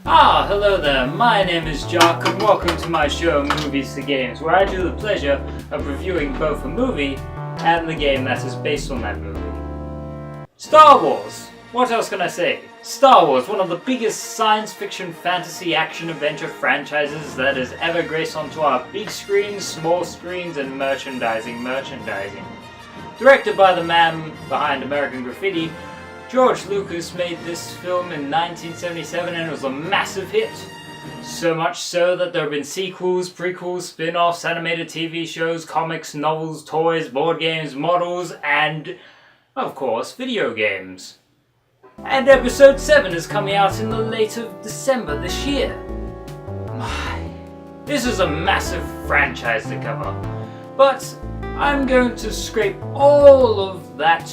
Hello there, my name is Jock and welcome to my show Movies to Games, where I do the pleasure of reviewing both a movie and the game that is based on that movie. Star Wars! What else can I say? Star Wars, one of the biggest science fiction, fantasy, action, adventure franchises that has ever graced onto our big screens, small screens, and merchandising. Directed by the man behind American Graffiti, George Lucas made this film in 1977 and it was a massive hit. So much so that there have been sequels, prequels, spin-offs, animated TV shows, comics, novels, toys, board games, models, and, of course, video games. And episode 7 is coming out in the late of December this year. This is a massive franchise to cover, but I'm going to scrape all of that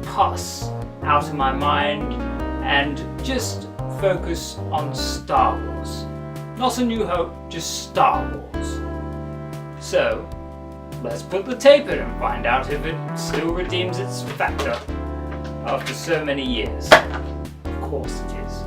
pus out of my mind and just focus on Star Wars. Not A New Hope, just Star Wars. So, let's put the tape in and find out if it still redeems its factor after so many years. Of course it is.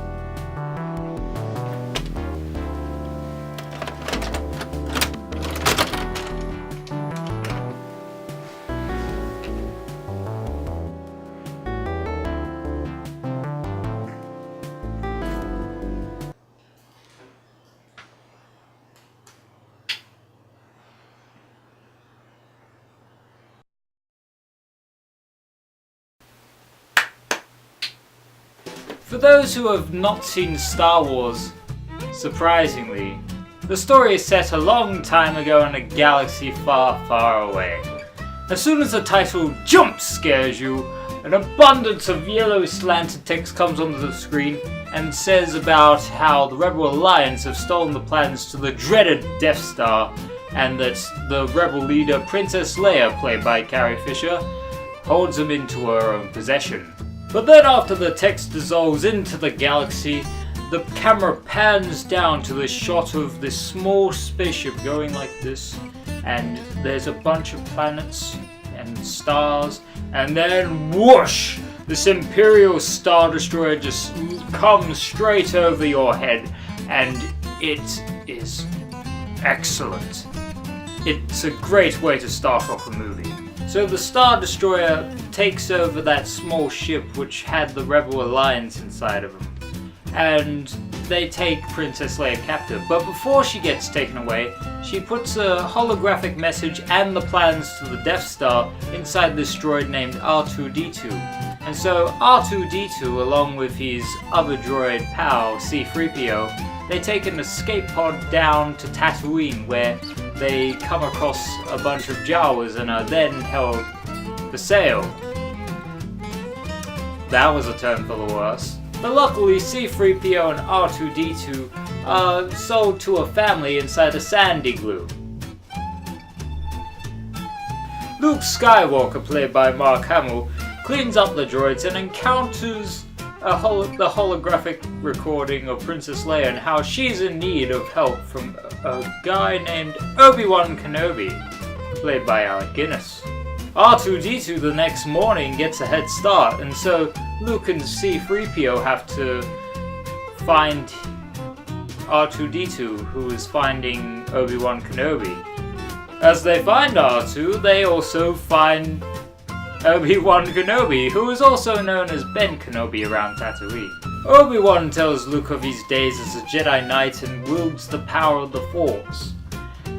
For those who have not seen Star Wars, surprisingly, the story is set a long time ago in a galaxy far, far away. As soon as the title jump scares you, an abundance of yellow slanted text comes onto the screen and says about how the Rebel Alliance have stolen the plans to the dreaded Death Star and that the Rebel leader Princess Leia, played by Carrie Fisher, holds them into her own possession. But then after the text dissolves into the galaxy, the camera pans down to the shot of this small spaceship going like this, and there's a bunch of planets and stars, and then whoosh! This Imperial Star Destroyer just comes straight over your head, and it is excellent. It's a great way to start off a movie. So the Star Destroyer takes over that small ship which had the Rebel Alliance inside of them, and they take Princess Leia captive. But before she gets taken away, she puts a holographic message and the plans to the Death Star inside this droid named R2-D2. And so R2-D2, along with his other droid pal, C-3PO, they take an escape pod down to Tatooine, where they come across a bunch of Jawas and are then held for sale. That was a turn for the worse. But luckily, C-3PO and R2-D2 are sold to a family inside a sand igloo. Luke Skywalker, played by Mark Hamill, cleans up the droids and encounters the holographic recording of Princess Leia and how she's in need of help from a guy named Obi-Wan Kenobi, played by Alec Guinness. R2-D2 the next morning gets a head start, and so Luke and C-3PO have to find R2-D2, who is finding Obi-Wan Kenobi. As they find R2, they also find Obi-Wan Kenobi, who is also known as Ben Kenobi around Tatooine. Obi-Wan tells Luke of his days as a Jedi Knight and wields the power of the Force.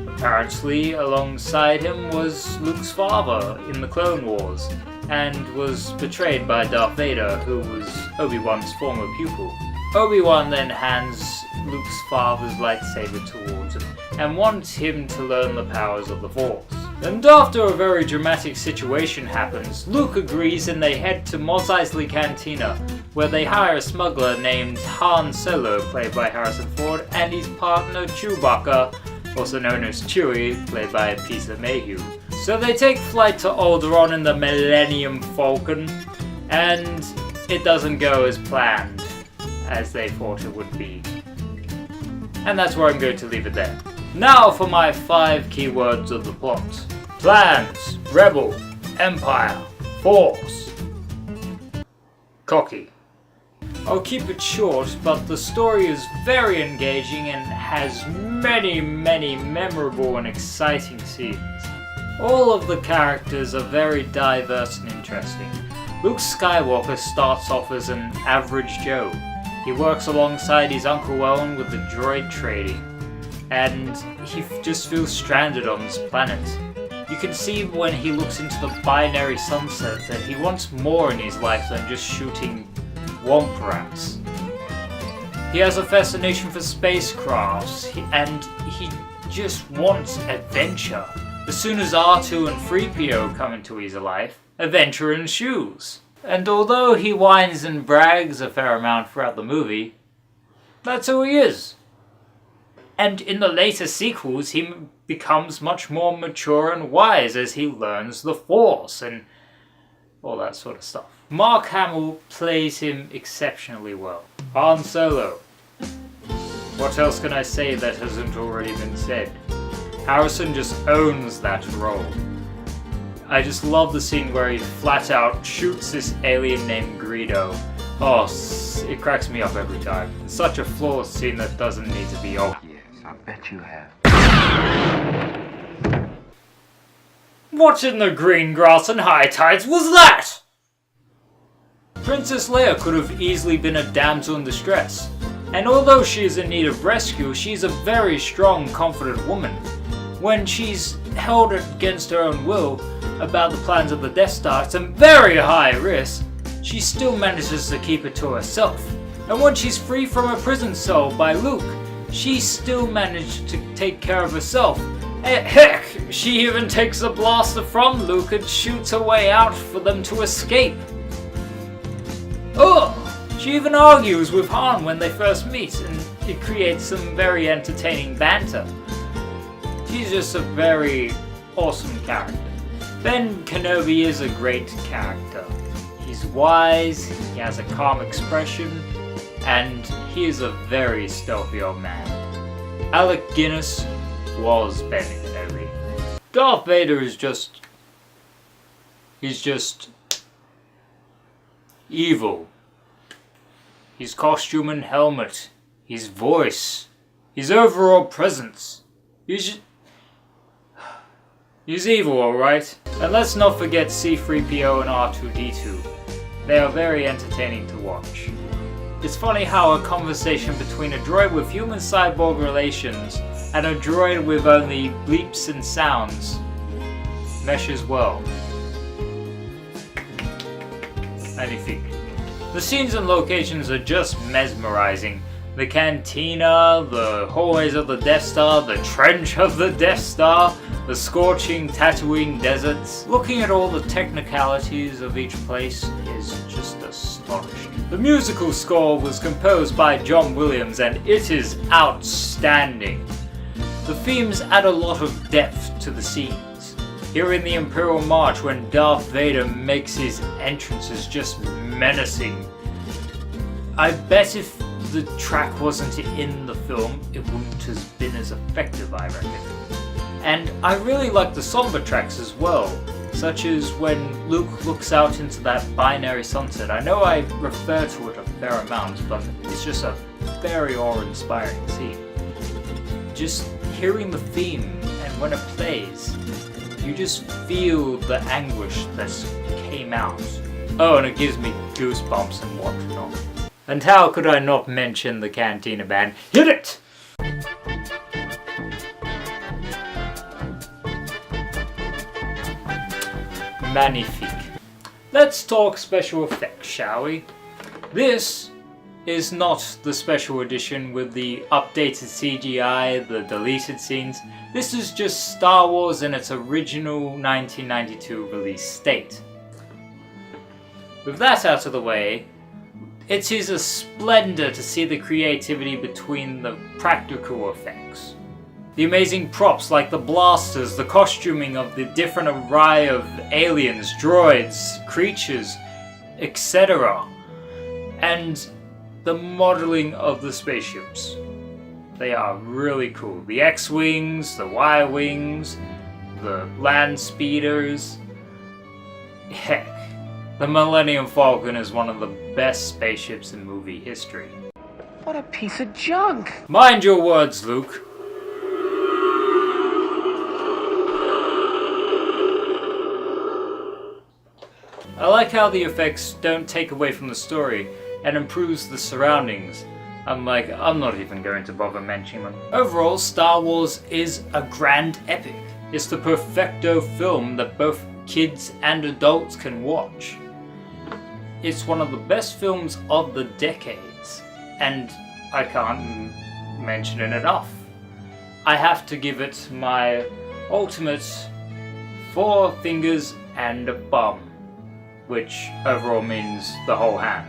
Apparently, alongside him was Luke's father in the Clone Wars, and was betrayed by Darth Vader, who was Obi-Wan's former pupil. Obi-Wan then hands Luke's father's lightsaber towards him, and wants him to learn the powers of the Force. And after a very dramatic situation happens, Luke agrees and they head to Mos Eisley Cantina, where they hire a smuggler named Han Solo, played by Harrison Ford, and his partner Chewbacca, also known as Chewie, played by Peter Mayhew. So they take flight to Alderaan in the Millennium Falcon, and it doesn't go as planned as they thought it would be. And that's where I'm going to leave it there. Now for my 5 keywords of the plot. Plans, Rebel, Empire, Force. Cocky. I'll keep it short, but the story is very engaging and has many memorable and exciting scenes. All of the characters are very diverse and interesting. Luke Skywalker starts off as an average Joe. He works alongside his Uncle Owen with the droid trading, and he just feels stranded on this planet. You can see when he looks into the binary sunset that he wants more in his life than just shooting womp rats. He has a fascination for spacecrafts, and he just wants adventure. As soon as R2 and 3PO come into his life, adventure ensues. And although he whines and brags a fair amount throughout the movie, that's who he is. And in the later sequels, he becomes much more mature and wise as he learns the Force and all that sort of stuff. Mark Hamill plays him exceptionally well. Han Solo. What else can I say that hasn't already been said? Harrison just owns that role. I just love the scene where he flat out shoots this alien named Greedo. Oh, it cracks me up every time. It's such a flawless scene that doesn't need to be over. Yes, I bet you have. What in the green grass and high tides was that? Princess Leia could have easily been a damsel in distress. And although she is in need of rescue, she's a very strong, confident woman. When she's held against her own will about the plans of the Death Star, it's a very high risk, she still manages to keep it to herself. And when she's free from a prison cell by Luke, she still managed to take care of herself. Heck, she even takes the blaster from Luke and shoots her way out for them to escape. Oh! She even argues with Han when they first meet, and it creates some very entertaining banter. She's just a very awesome character. Ben Kenobi is a great character. He's wise, he has a calm expression, and he is a very stealthy old man. Alec Guinness was Ben Kenobi. Darth Vader is just... he's just... evil. His costume and helmet, his voice, his overall presence. He's evil, alright? And let's not forget C-3PO and R2-D2. They are very entertaining to watch. It's funny how a conversation between a droid with human-cyborg relations and a droid with only bleeps and sounds meshes well. Anything. The scenes and locations are just mesmerizing. The cantina, the hallways of the Death Star, the trench of the Death Star, the scorching Tatooine deserts. Looking at all the technicalities of each place is just astonishing. The musical score was composed by John Williams and it is outstanding. The themes add a lot of depth to the scenes. Here in the Imperial March, when Darth Vader makes his entrance, is just menacing. I bet if the track wasn't in the film, it wouldn't have been as effective, I reckon. And I really like the somber tracks as well, such as when Luke looks out into that binary sunset. I know I refer to it a fair amount, but it's just a very awe-inspiring scene. Just hearing the theme, and when it plays, you just feel the anguish that came out. Oh, and it gives me goosebumps and whatnot. And how could I not mention the Cantina Band? Hit it! Magnifique. Let's talk special effects, shall we? This is not the special edition with the updated CGI, the deleted scenes. This is just Star Wars in its original 1992 release state. With that out of the way, it is a splendor to see the creativity between the practical effects. The amazing props like the blasters, the costuming of the different array of aliens, droids, creatures, etc. And the modeling of the spaceships. They are really cool. The X-Wings, the Y-Wings, the land speeders. Heck, The Millennium Falcon is one of the best spaceships in movie history. What a piece of junk! Mind your words, Luke. I like how the effects don't take away from the story and improves the surroundings. I'm not even going to bother mentioning them. Overall, Star Wars is a grand epic. It's the perfecto film that both kids and adults can watch. It's one of the best films of the decades, and I can't mention it enough. I have to give it my ultimate 4 fingers and a bum, which overall means the whole hand.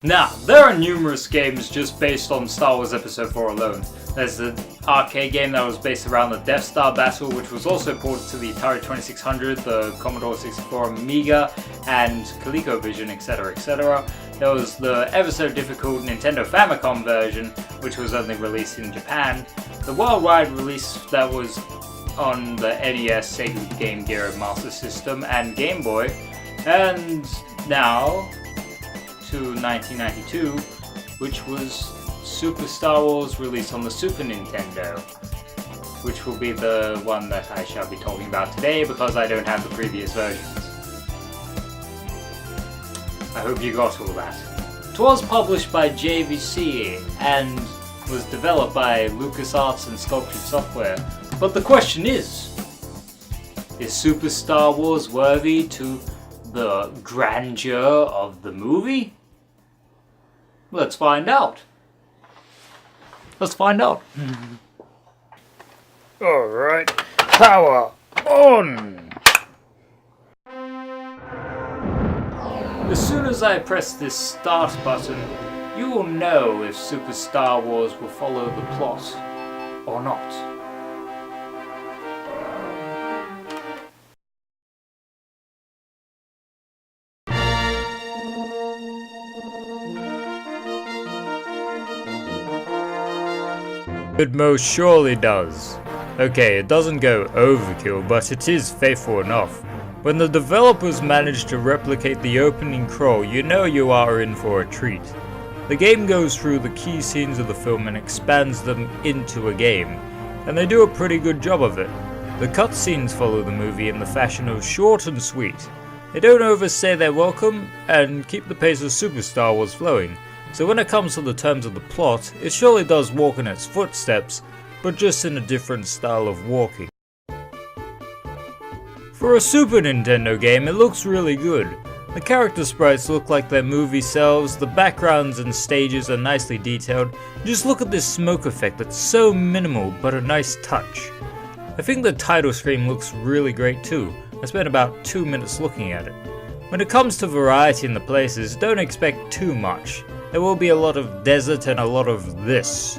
Now, there are numerous games just based on Star Wars Episode 4 alone. There's the arcade game that was based around the Death Star battle, which was also ported to the Atari 2600, the Commodore 64 Amiga, and ColecoVision, etc, etc. There was the ever so difficult Nintendo Famicom version, which was only released in Japan. The worldwide release that was on the NES, Sega Game Gear Master System, and Game Boy. And now to 1992, which was Super Star Wars released on the Super Nintendo, which will be the one that I shall be talking about today because I don't have the previous versions. I hope you got all that. It was published by JVC and was developed by LucasArts and Sculpted Software, but the question is Super Star Wars worthy to the grandeur of the movie? Let's find out. Let's find out. Alright, power on! As soon as I press this start button, you will know if Super Star Wars will follow the plot or not. It most surely does. Okay, it doesn't go overkill, but it is faithful enough. When the developers manage to replicate the opening crawl, you know you are in for a treat. The game goes through the key scenes of the film and expands them into a game, and they do a pretty good job of it. The cutscenes follow the movie in the fashion of short and sweet. They don't overstay their welcome, and keep the pace of Super Star Wars flowing. So when it comes to the terms of the plot, it surely does walk in its footsteps, but just in a different style of walking. For a Super Nintendo game, it looks really good. The character sprites look like their movie selves, the backgrounds and stages are nicely detailed. Just look at this smoke effect that's so minimal but a nice touch. I think the title screen looks really great too. I spent about 2 minutes looking at it. When it comes to variety in the places, don't expect too much. There will be a lot of desert and a lot of this.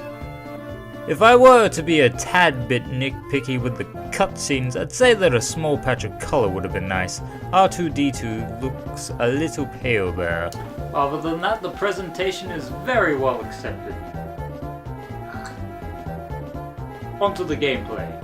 If I were to be a tad bit nitpicky with the cutscenes, I'd say that a small patch of colour would have been nice. R2-D2 looks a little pale there. Other than that, the presentation is very well accepted. Onto the gameplay.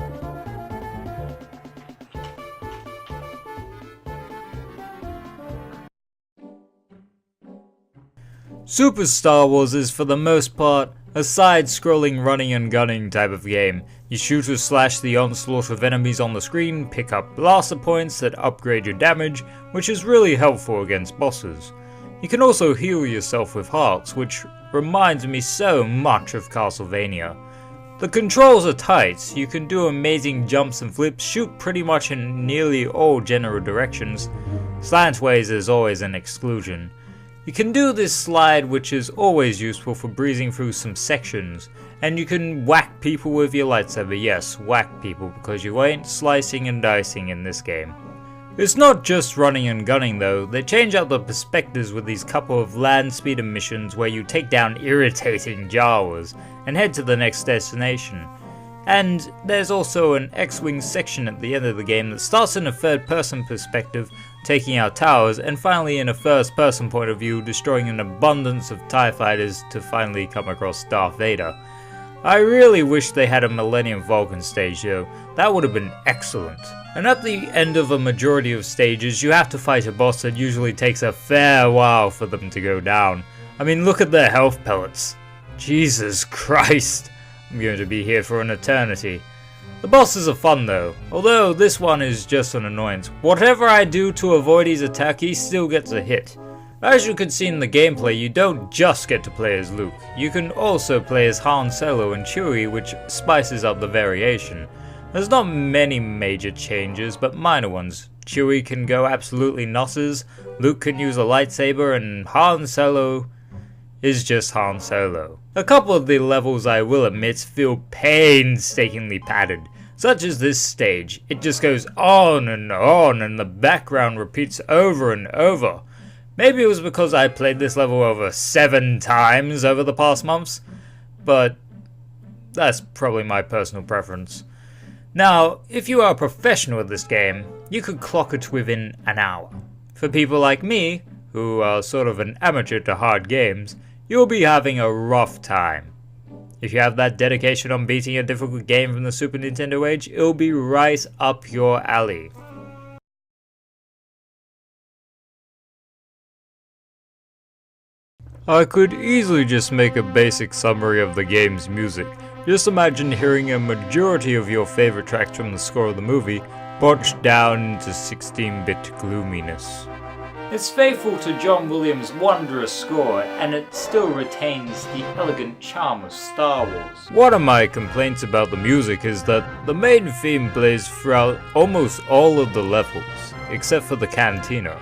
Super Star Wars is for the most part a side-scrolling running and gunning type of game. You shoot or slash the onslaught of enemies on the screen, pick up blaster points that upgrade your damage, which is really helpful against bosses. You can also heal yourself with hearts, which reminds me so much of Castlevania. The controls are tight, you can do amazing jumps and flips, shoot pretty much in nearly all general directions. Slantways is always an exclusion. You can do this slide, which is always useful for breezing through some sections, and you can whack people with your lightsaber. Yes, whack people, because you ain't slicing and dicing in this game. It's not just running and gunning though, they change up the perspectives with these couple of land speeder missions where you take down irritating Jawas and head to the next destination. And there's also an X-Wing section at the end of the game that starts in a third-person perspective, taking out towers, and finally in a first-person point of view, destroying an abundance of TIE fighters to finally come across Darth Vader. I really wish they had a Millennium Falcon stage though, that would have been excellent. And at the end of a majority of stages, you have to fight a boss that usually takes a fair while for them to go down. I mean, look at their health pellets. Jesus Christ, I'm going to be here for an eternity. The bosses are fun though, although this one is just an annoyance. Whatever I do to avoid his attack, he still gets a hit. As you can see in the gameplay, you don't just get to play as Luke. You can also play as Han Solo and Chewie, which spices up the variation. There's not many major changes, but minor ones. Chewie can go absolutely nusses, Luke can use a lightsaber, and Han Solo is just Han Solo. A couple of the levels, I will admit, feel painstakingly padded, such as this stage. It just goes on, and the background repeats over and over. Maybe it was because I played this level over 7 times over the past months, but that's probably my personal preference. Now, if you are a professional at this game, you could clock it within an hour. For people like me, who are sort of an amateur to hard games, you'll be having a rough time. If you have that dedication on beating a difficult game from the Super Nintendo age, it'll be right up your alley. I could easily just make a basic summary of the game's music. Just imagine hearing a majority of your favorite tracks from the score of the movie botched down into 16-bit gloominess. It's faithful to John Williams' wondrous score, and it still retains the elegant charm of Star Wars. One of my complaints about the music is that the main theme plays throughout almost all of the levels, except for the cantina.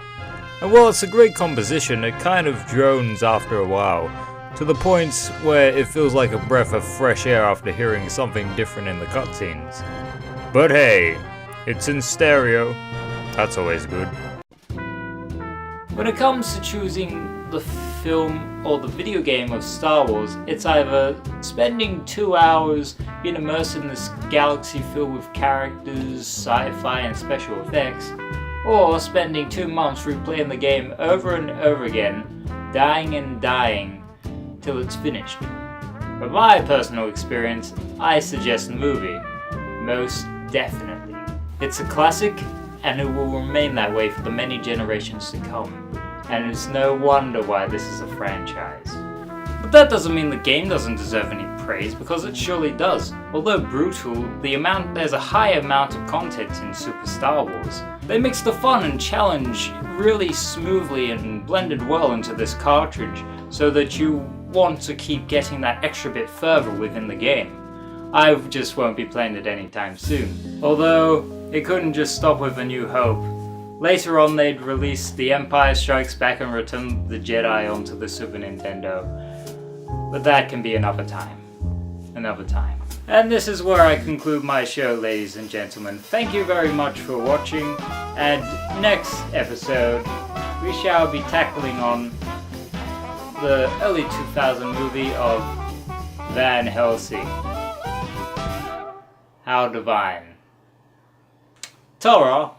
And while it's a great composition, it kind of drones after a while, to the points where it feels like a breath of fresh air after hearing something different in the cutscenes. But hey, it's in stereo, that's always good. When it comes to choosing the film or the video game of Star Wars, it's either spending 2 hours being immersed in this galaxy filled with characters, sci-fi and special effects, or spending 2 months replaying the game over and over again, dying and dying till it's finished. From my personal experience, I suggest the movie. Most definitely. It's a classic, and it will remain that way for the many generations to come. And it's no wonder why this is a franchise. But that doesn't mean the game doesn't deserve any praise, because it surely does. Although brutal, there's a high amount of content in Super Star Wars. They mix the fun and challenge really smoothly and blended well into this cartridge, so that you want to keep getting that extra bit further within the game. I just won't be playing it anytime soon. Although, it couldn't just stop with A New Hope. Later on they'd release The Empire Strikes Back and Return of the Jedi onto the Super Nintendo. But that can be another time. Another time. And this is where I conclude my show, ladies and gentlemen. Thank you very much for watching, and next episode we shall be tackling on the early 2000 movie of Van Helsing. How divine. Ta-ra!